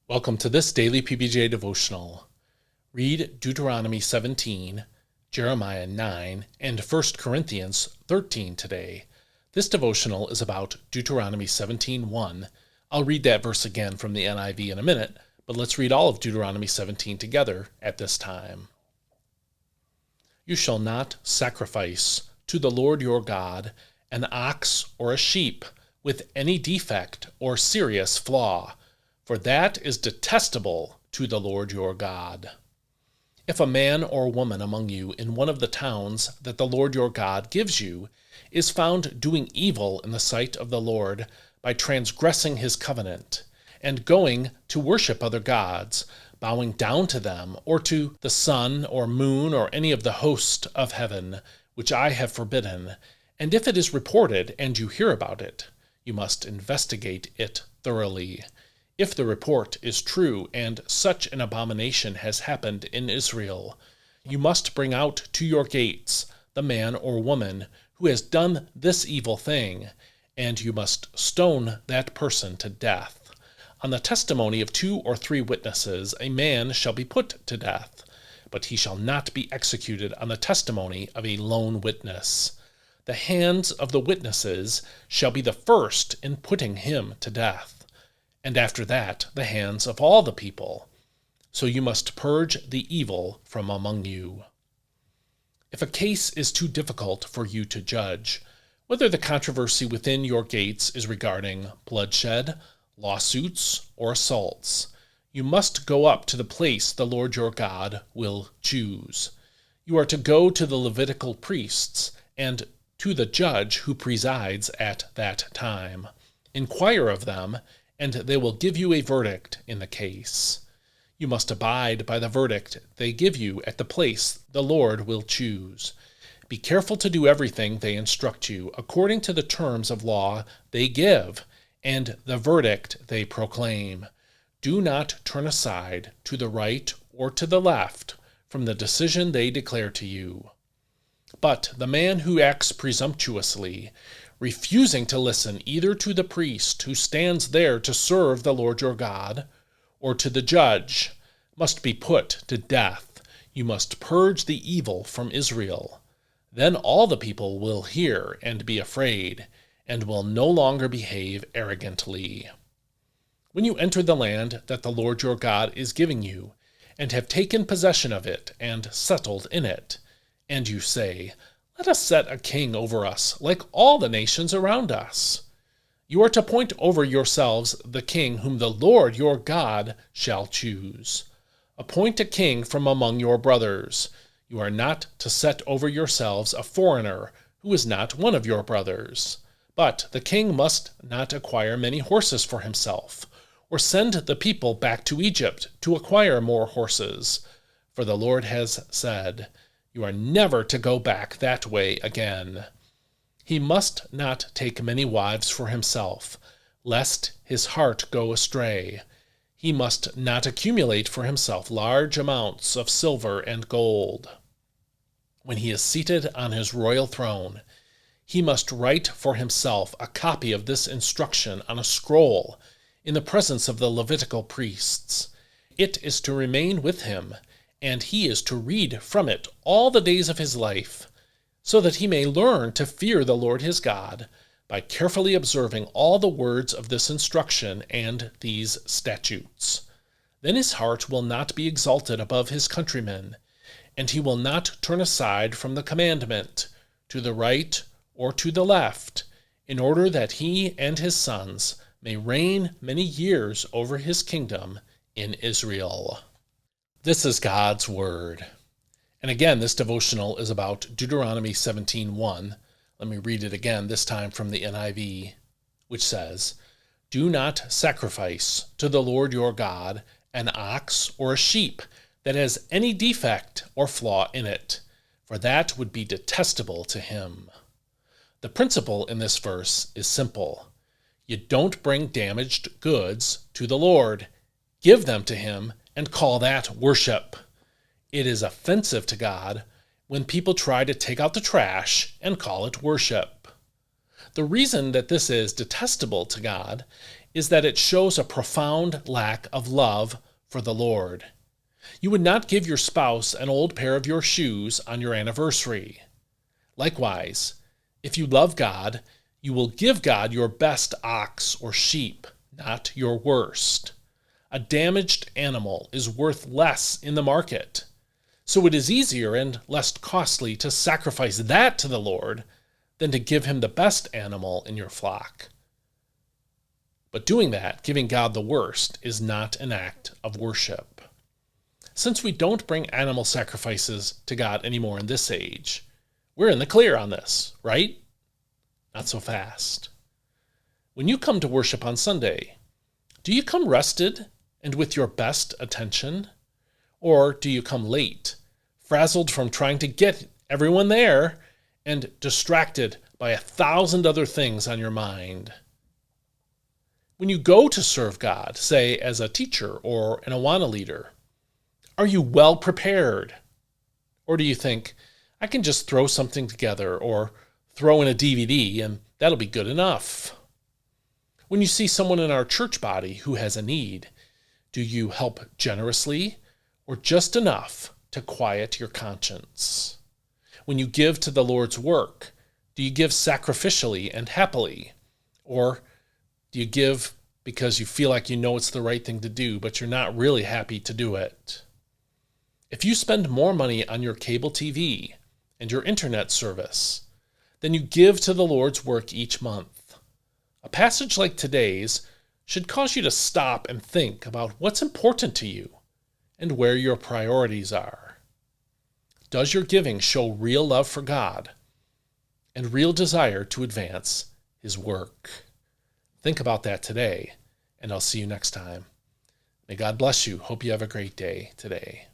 Welcome to this daily PBJ devotional. Read Deuteronomy 17, Jeremiah 9, and 1 Corinthians 13 today. This devotional is about Deuteronomy 17:1. I'll read that verse again from the NIV in a minute, but let's read all of Deuteronomy 17 together at this time. You shall not sacrifice to the Lord your God an ox or a sheep with any defect or serious flaw, for that is detestable to the Lord your God. If a man or woman among you in one of the towns that the Lord your God gives you is found doing evil in the sight of the Lord by transgressing his covenant, and going to worship other gods, bowing down to them, or to the sun or moon or any of the host of heaven, which I have forbidden, and if it is reported and you hear about it, you must investigate it thoroughly. If the report is true and such an abomination has happened in Israel, you must bring out to your gates the man or woman who has done this evil thing, and you must stone that person to death. On the testimony of 2 or 3 witnesses, a man shall be put to death, but he shall not be executed on the testimony of a lone witness. The hands of the witnesses shall be the first in putting him to death, and after that the hands of all the people. So you must purge the evil from among you. If a case is too difficult for you to judge, whether the controversy within your gates is regarding bloodshed, lawsuits, or assaults, you must go up to the place the Lord your God will choose. You are to go to the Levitical priests and to the judge who presides at that time. Inquire of them, and they will give you a verdict in the case. You must abide by the verdict they give you at the place the Lord will choose. Be careful to do everything they instruct you, according to the terms of law they give, and the verdict they proclaim. Do not turn aside to the right or to the left from the decision they declare to you. But the man who acts presumptuously, refusing to listen either to the priest who stands there to serve the Lord your God, or to the judge, must be put to death. You must purge the evil from Israel. Then all the people will hear and be afraid, and will no longer behave arrogantly. When you enter the land that the Lord your God is giving you, and have taken possession of it and settled in it, and you say, "Let us set a king over us, like all the nations around us," you are to appoint over yourselves the king whom the Lord your God shall choose. Appoint a king from among your brothers. You are not to set over yourselves a foreigner who is not one of your brothers. But the king must not acquire many horses for himself, or send the people back to Egypt to acquire more horses. For the Lord has said, "You are never to go back that way again." He must not take many wives for himself, lest his heart go astray. He must not accumulate for himself large amounts of silver and gold. When he is seated on his royal throne, he must write for himself a copy of this instruction on a scroll in the presence of the Levitical priests. It is to remain with him, and he is to read from it all the days of his life, so that he may learn to fear the Lord his God by carefully observing all the words of this instruction and these statutes. Then his heart will not be exalted above his countrymen, and he will not turn aside from the commandment to the right or to the left, in order that he and his sons may reign many years over his kingdom in Israel. This is God's Word. And again, this devotional is about Deuteronomy 17:1. Let me read it again, this time from the NIV, which says, "Do not sacrifice to the Lord your God an ox or a sheep that has any defect or flaw in it, for that would be detestable to him." The principle in this verse is simple. You don't bring damaged goods to the Lord. Give them to him and call that worship. It is offensive to God when people try to take out the trash and call it worship. The reason that this is detestable to God is that it shows a profound lack of love for the Lord. You would not give your spouse an old pair of your shoes on your anniversary. Likewise, if you love God, you will give God your best ox or sheep, not your worst. A damaged animal is worth less in the market, so it is easier and less costly to sacrifice that to the Lord than to give him the best animal in your flock. But doing that, giving God the worst, is not an act of worship. Since we don't bring animal sacrifices to God anymore in this age, we're in the clear on this, right? Not so fast. When you come to worship on Sunday, do you come rested and with your best attention? Or do you come late, frazzled from trying to get everyone there and distracted by 1,000 other things on your mind? When you go to serve God, say as a teacher or an Awana leader, are you well prepared? Or do you think, I can just throw something together or throw in a DVD and that'll be good enough? When you see someone in our church body who has a need, do you help generously or just enough to quiet your conscience? When you give to the Lord's work, do you give sacrificially and happily? Or do you give because you feel like you know it's the right thing to do, but you're not really happy to do it? If you spend more money on your cable TV and your internet service than you give to the Lord's work each month, a passage like today's should cause you to stop and think about what's important to you and where your priorities are. Does your giving show real love for God and real desire to advance his work? Think about that today, and I'll see you next time. May God bless you. Hope you have a great day today.